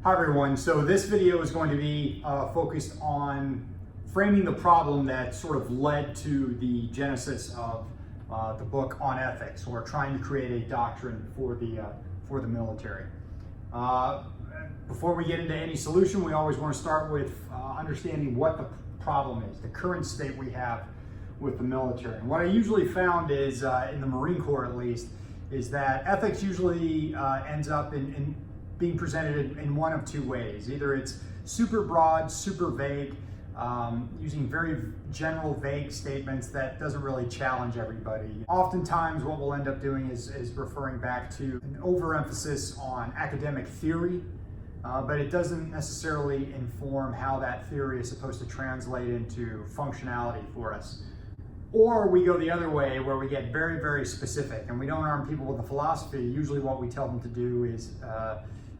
Hi everyone, so this video is going to be focused on framing the problem that sort of led to the genesis of the book on ethics, or trying to create a doctrine for the military. Before we get into any solution, we always want to start with understanding what the problem is, the current state we have with the military. And what I usually found is, in the Marine Corps at least, is that ethics usually ends up in being presented in one of two ways. Either it's super broad, super vague, using very general, vague statements that doesn't really challenge everybody. Oftentimes what we'll end up doing is referring back to an overemphasis on academic theory, but it doesn't necessarily inform how that theory is supposed to translate into functionality for us. Or we go the other way, where we get very, very specific, and we don't arm people with a philosophy. Usually what we tell them to do is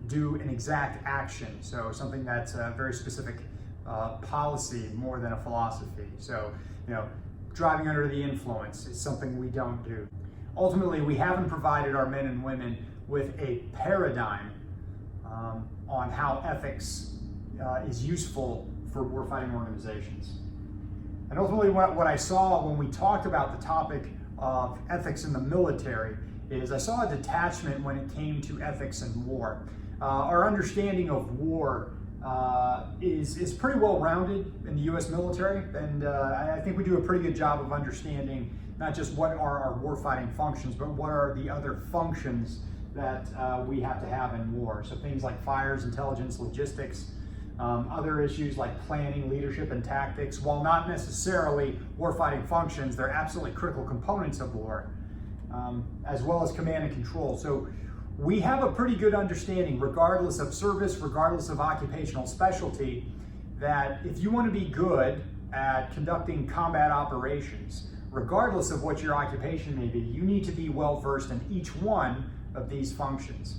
do an exact action, so something that's a very specific policy more than a philosophy. So, driving under the influence is something we don't do. Ultimately, we haven't provided our men and women with a paradigm on how ethics is useful for warfighting organizations. And ultimately, what I saw when we talked about the topic of ethics in the military is I saw a detachment when it came to ethics in war. Our understanding of war is pretty well rounded in the U.S. military, and I think we do a pretty good job of understanding not just what are our warfighting functions, but what are the other functions that we have to have in war. So things like fires, intelligence, logistics, other issues like planning, leadership, and tactics. While not necessarily warfighting functions, they're absolutely critical components of war, as well as command and control. So we have a pretty good understanding, regardless of service, regardless of occupational specialty, that if you want to be good at conducting combat operations, regardless of what your occupation may be, you need to be well versed in each one of these functions.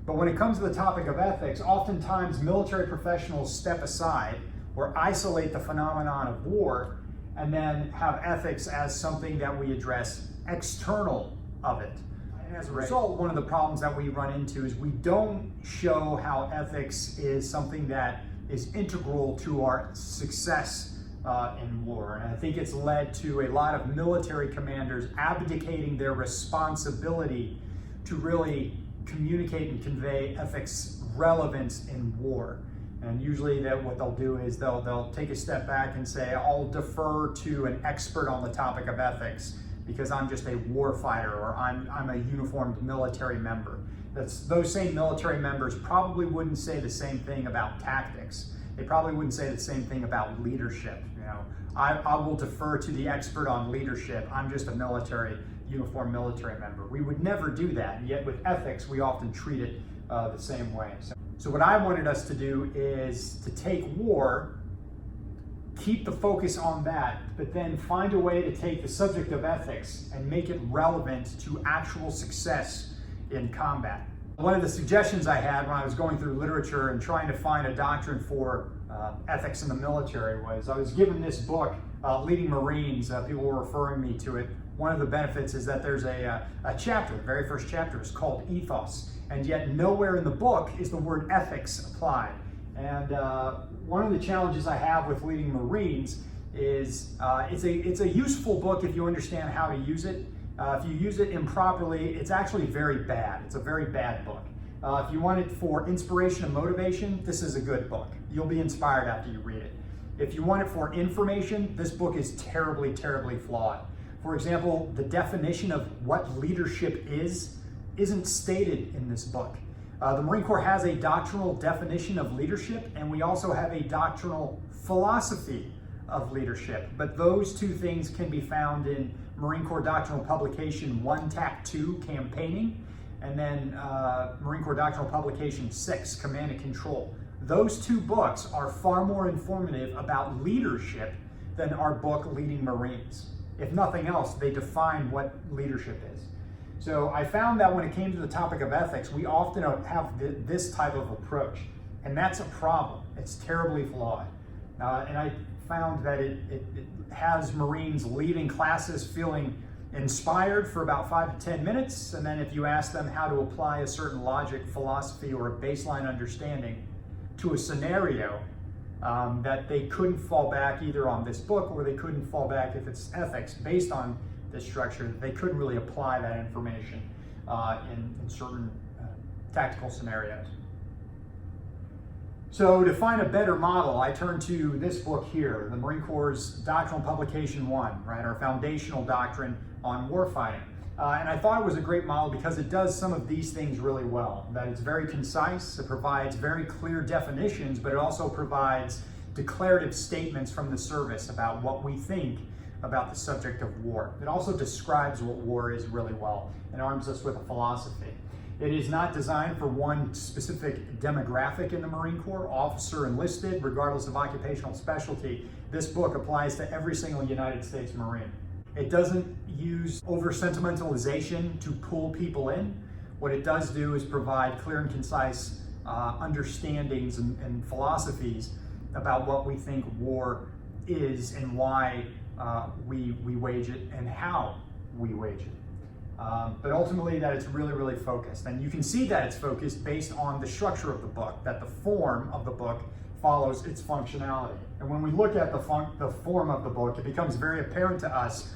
But when it comes to the topic of ethics, oftentimes military professionals step aside or isolate the phenomenon of war and then have ethics as something that we address external of it. And as a result, one of the problems that we run into is we don't show how ethics is something that is integral to our success in war. And I think it's led to a lot of military commanders abdicating their responsibility to really communicate and convey ethics relevance in war. And usually what they'll do is they'll take a step back and say, I'll defer to an expert on the topic of ethics because I'm just a war fighter, or I'm a uniformed military member. Those same military members probably wouldn't say the same thing about tactics. They probably wouldn't say the same thing about leadership. I will defer to the expert on leadership. I'm just a uniformed military member. We would never do that, and yet with ethics, we often treat it the same way. So what I wanted us to do is to take war, keep the focus on that, but then find a way to take the subject of ethics and make it relevant to actual success in combat. One of the suggestions I had when I was going through literature and trying to find a doctrine for ethics in the military was I was given this book, Leading Marines. People were referring me to it. One of the benefits is that there's a chapter, the very first chapter is called Ethos, and yet nowhere in the book is the word ethics applied. And one of the challenges I have with Leading Marines is it's a useful book if you understand how to use it. If you use it improperly, it's actually very bad. It's a very bad book. If you want it for inspiration and motivation, this is a good book. You'll be inspired after you read it. If you want it for information, this book is terribly, terribly flawed. For example, the definition of what leadership isn't stated in this book. The Marine Corps has a doctrinal definition of leadership, and we also have a doctrinal philosophy of leadership. But those two things can be found in Marine Corps Doctrinal Publication 1, Tac 2, Campaigning, and then Marine Corps Doctrinal Publication 6, Command and Control. Those two books are far more informative about leadership than our book, Leading Marines. If nothing else, they define what leadership is. So I found that when it came to the topic of ethics, we often have this type of approach, and that's a problem. It's terribly flawed. And I found that it has Marines leaving classes feeling inspired for about 5 to 10 minutes, and then if you ask them how to apply a certain logic, philosophy, or a baseline understanding, to a scenario that they couldn't fall back either on this book, or they couldn't fall back if it's ethics based on this structure, that they couldn't really apply that information in certain tactical scenarios. So to find a better model, I turn to this book here, the Marine Corps' Doctrinal Publication 1, right, our foundational doctrine on warfighting. And I thought it was a great model because it does some of these things really well. That it's very concise, it provides very clear definitions, but it also provides declarative statements from the service about what we think about the subject of war. It also describes what war is really well and arms us with a philosophy. It is not designed for one specific demographic in the Marine Corps, officer, enlisted, regardless of occupational specialty. This book applies to every single United States Marine. It doesn't use over-sentimentalization to pull people in. What it does do is provide clear and concise understandings and philosophies about what we think war is and why we wage it and how we wage it. But ultimately that it's really, really focused. And you can see that it's focused based on the structure of the book, that the form of the book follows its functionality. And when we look at the form of the book, it becomes very apparent to us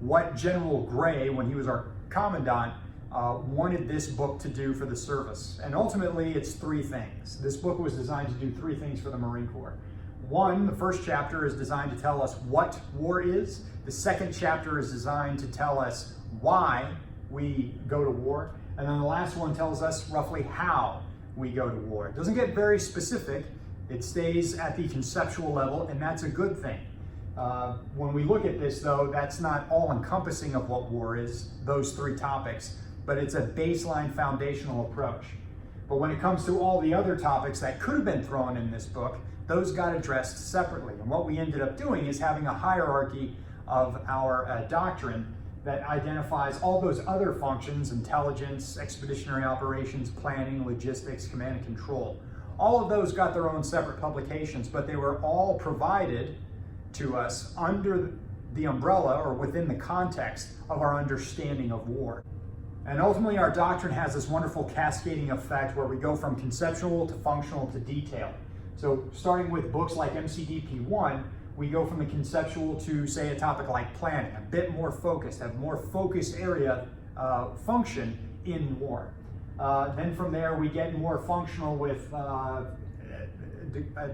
what General Gray, when he was our commandant, wanted this book to do for the service. And ultimately it's three things. This book was designed to do three things for the Marine Corps. One, the first chapter is designed to tell us what war is. The second chapter is designed to tell us why we go to war. And then the last one tells us roughly how we go to war. It doesn't get very specific. It stays at the conceptual level, and that's a good thing. When we look at this, though, that's not all-encompassing of what war is, those three topics, but it's a baseline foundational approach. But when it comes to all the other topics that could have been thrown in this book, those got addressed separately. And what we ended up doing is having a hierarchy of our doctrine that identifies all those other functions: intelligence, expeditionary operations, planning, logistics, command and control. All of those got their own separate publications, but they were all provided to us under the umbrella or within the context of our understanding of war. And ultimately our doctrine has this wonderful cascading effect where we go from conceptual to functional to detailed. So starting with books like MCDP 1, we go from the conceptual to, say, a topic like planning, a bit more focused, have more focus area function in war. Then from there we get more functional with a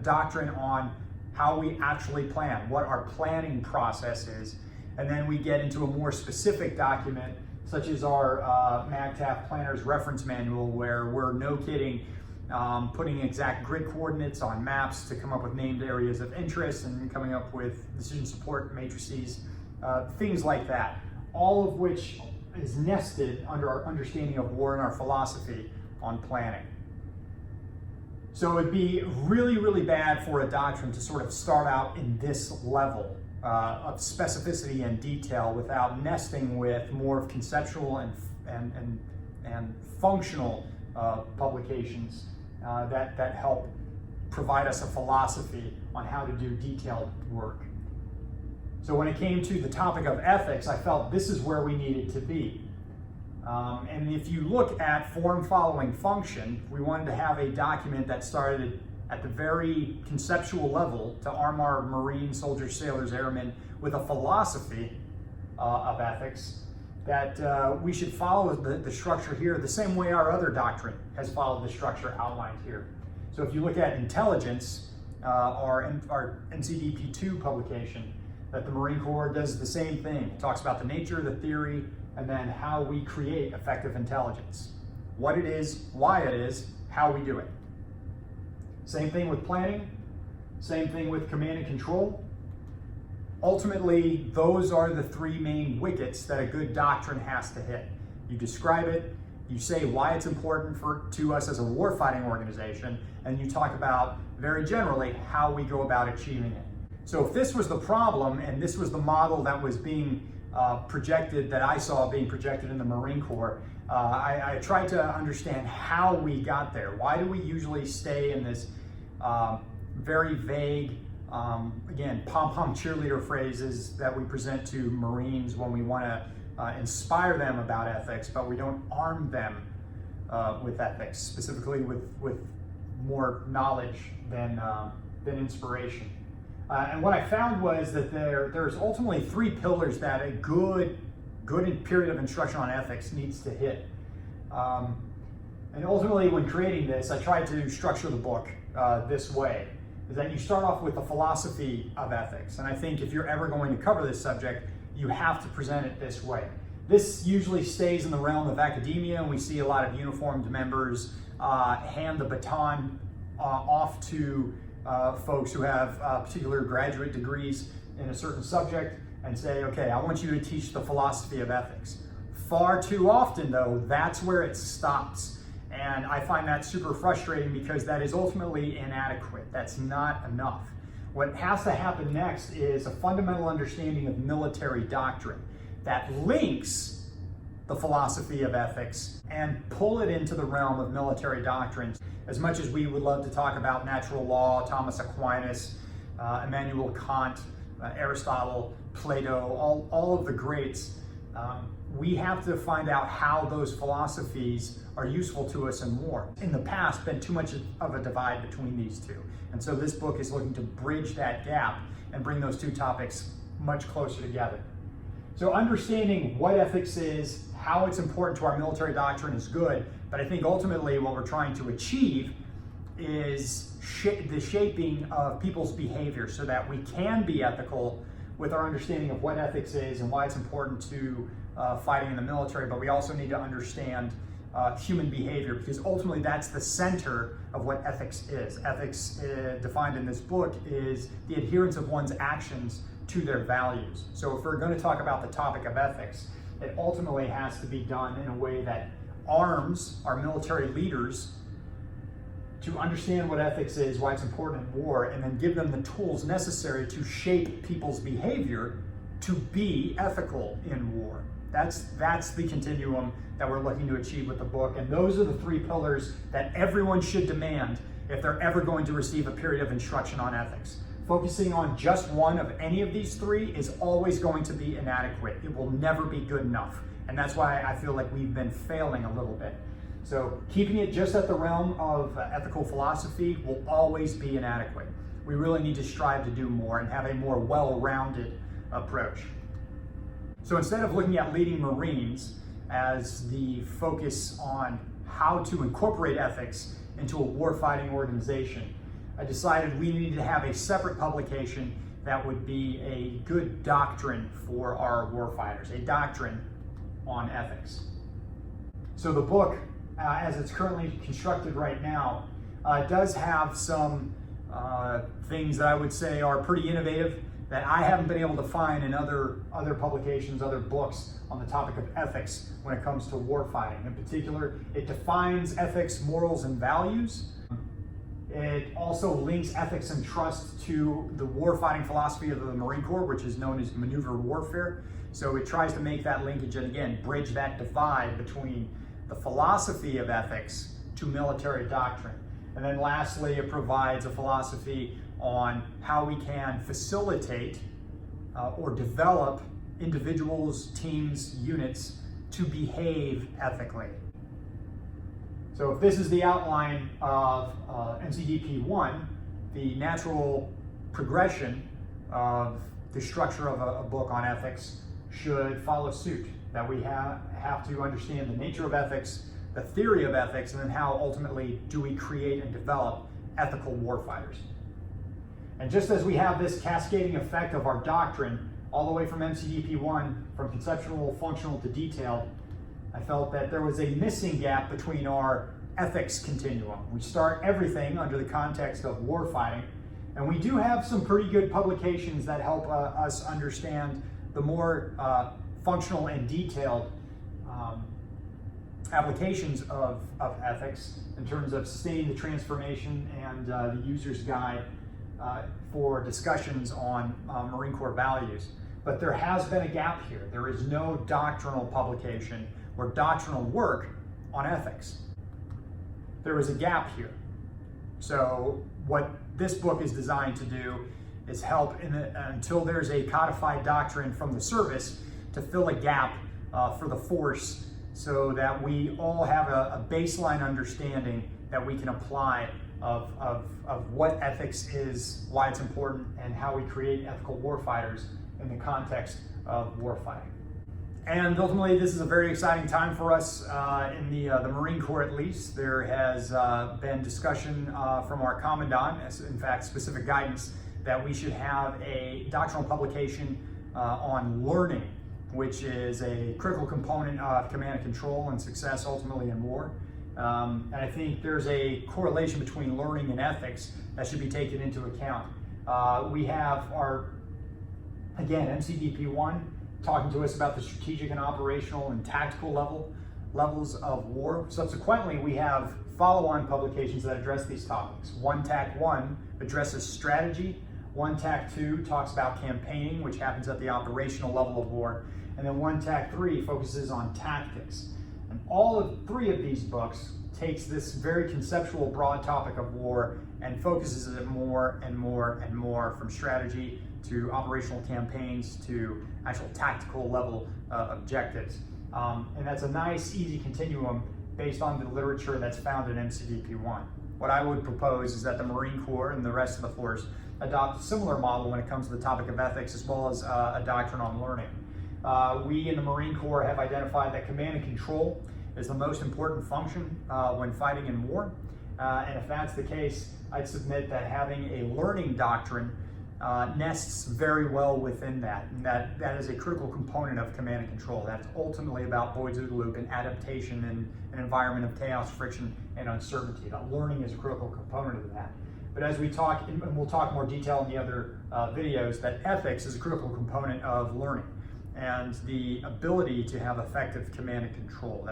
doctrine on how we actually plan, what our planning process is. And then we get into a more specific document, such as our MAGTF Planner's Reference Manual, where we're, no kidding, putting exact grid coordinates on maps to come up with named areas of interest and coming up with decision support matrices, things like that. All of which is nested under our understanding of war and our philosophy on planning. So it'd be really, really bad for a doctrine to sort of start out in this level of specificity and detail without nesting with more of conceptual and functional publications that help provide us a philosophy on how to do detailed work. So when it came to the topic of ethics, I felt this is where we needed to be. And if you look at form following function, we wanted to have a document that started at the very conceptual level to arm our Marine soldiers, sailors, airmen with a philosophy of ethics, that we should follow the structure here the same way our other doctrine has followed the structure outlined here. So if you look at intelligence, our NCDP 2 publication, that the Marine Corps does the same thing. It talks about the nature, the theory, and then how we create effective intelligence. What it is, why it is, how we do it. Same thing with planning, same thing with command and control. Ultimately, those are the three main wickets that a good doctrine has to hit. You describe it, you say why it's important to us as a warfighting organization, and you talk about, very generally, how we go about achieving it. So if this was the problem, and this was the model that was being projected, that I saw being projected in the Marine Corps, I tried to understand how we got there. Why do we usually stay in this very vague, again, pom-pom cheerleader phrases that we present to Marines when we want to inspire them about ethics, but we don't arm them with ethics, specifically with more knowledge than inspiration. And what I found was that there's ultimately three pillars that a good period of instruction on ethics needs to hit. And ultimately, when creating this, I tried to structure the book this way, is that you start off with the philosophy of ethics. And I think if you're ever going to cover this subject, you have to present it this way. This usually stays in the realm of academia, and we see a lot of uniformed members hand the baton off to folks who have particular graduate degrees in a certain subject and say, okay, I want you to teach the philosophy of ethics. Far too often, though, that's where it stops. And I find that super frustrating because that is ultimately inadequate. That's not enough. What has to happen next is a fundamental understanding of military doctrine that links the philosophy of ethics and pull it into the realm of military doctrines. As much as we would love to talk about natural law, Thomas Aquinas, Immanuel Kant, Aristotle, Plato, all of the greats, we have to find out how those philosophies are useful to us in war. In the past, been too much of a divide between these two. And so this book is looking to bridge that gap and bring those two topics much closer together. So understanding what ethics is, how it's important to our military doctrine is good, but I think ultimately what we're trying to achieve is the shaping of people's behavior so that we can be ethical with our understanding of what ethics is and why it's important to fighting in the military, but we also need to understand human behavior, because ultimately that's the center of what ethics is. Ethics, defined in this book, is the adherence of one's actions to their values. So if we're going to talk about the topic of ethics, it ultimately has to be done in a way that arms our military leaders to understand what ethics is, why it's important in war, and then give them the tools necessary to shape people's behavior to be ethical in war. That's the continuum that we're looking to achieve with the book, and those are the three pillars that everyone should demand if they're ever going to receive a period of instruction on ethics. Focusing on just one of any of these three is always going to be inadequate. It will never be good enough, and that's why I feel like we've been failing a little bit. So keeping it just at the realm of ethical philosophy will always be inadequate. We really need to strive to do more and have a more well-rounded approach. So instead of looking at leading Marines as the focus on how to incorporate ethics into a warfighting organization, I decided we needed to have a separate publication that would be a good doctrine for our warfighters, a doctrine on ethics. So the book, as it's currently constructed right now, does have some things that I would say are pretty innovative that I haven't been able to find in other publications, other books on the topic of ethics when it comes to warfighting. In particular, it defines ethics, morals, and values. It also links ethics and trust to the warfighting philosophy of the Marine Corps, which is known as maneuver warfare. So it tries to make that linkage and, again, bridge that divide between the philosophy of ethics to military doctrine. And then lastly, it provides a philosophy on how we can facilitate or develop individuals, teams, units to behave ethically. So if this is the outline of MCDP 1, the natural progression of the structure of a book on ethics should follow suit. That we have to understand the nature of ethics, the theory of ethics, and then how ultimately do we create and develop ethical warfighters. And just as we have this cascading effect of our doctrine, all the way from MCDP 1, from conceptual, functional to detailed, I felt that there was a missing gap between our ethics continuum. We start everything under the context of warfighting, and we do have some pretty good publications that help us understand the more functional and detailed applications of ethics in terms of sustaining the transformation and the user's guide for discussions on Marine Corps values. But there has been a gap here. There is no doctrinal publication or doctrinal work on ethics. There is a gap here. So what this book is designed to do is help until there's a codified doctrine from the service to fill a gap for the force, so that we all have a baseline understanding that we can apply of what ethics is, why it's important, and how we create ethical warfighters in the context of warfighting. And ultimately, this is a very exciting time for us in the Marine Corps, at least. There has been discussion from our commandant, in fact, specific guidance, that we should have a doctrinal publication on learning, which is a critical component of command and control and success ultimately in war. And I think there's a correlation between learning and ethics that should be taken into account. We have our, again, MCDP1 talking to us about the strategic and operational and tactical levels of war. Subsequently, we have follow-on publications that address these topics. 1 TAC 1 addresses strategy. 1 TAC 2 talks about campaigning, which happens at the operational level of war. And then 1 TAC 3 focuses on tactics. And all of 3 of these books takes this very conceptual, broad topic of war and focuses it more and more and more, from strategy to operational campaigns to actual tactical level objectives. And that's a nice, easy continuum based on the literature that's found in MCDP1. What I would propose is that the Marine Corps and the rest of the force adopt a similar model when it comes to the topic of ethics, as well as a doctrine on learning. We in the Marine Corps have identified that command and control is the most important function when fighting in war. And if that's the case, I'd submit that having a learning doctrine nests very well within that. And that is a critical component of command and control. That's ultimately about Boyd's OODA loop and adaptation in an environment of chaos, friction, and uncertainty. That learning is a critical component of that. But as we talk, and we'll talk more detail in the other videos, that ethics is a critical component of learning and the ability to have effective command and control.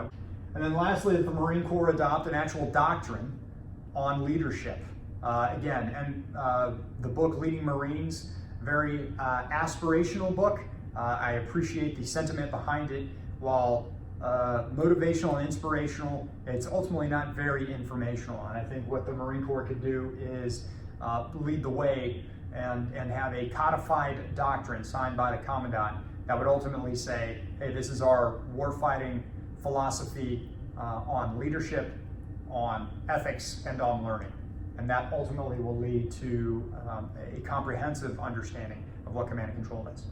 And then lastly, that the Marine Corps adopt an actual doctrine on leadership. The book Leading Marines, very aspirational book. I appreciate the sentiment behind it. While motivational and inspirational, it's ultimately not very informational. And I think what the Marine Corps could do is lead the way and have a codified doctrine signed by the Commandant that would ultimately say, hey, this is our warfighting philosophy on leadership, on ethics, and on learning. And that ultimately will lead to a comprehensive understanding of what command and control is.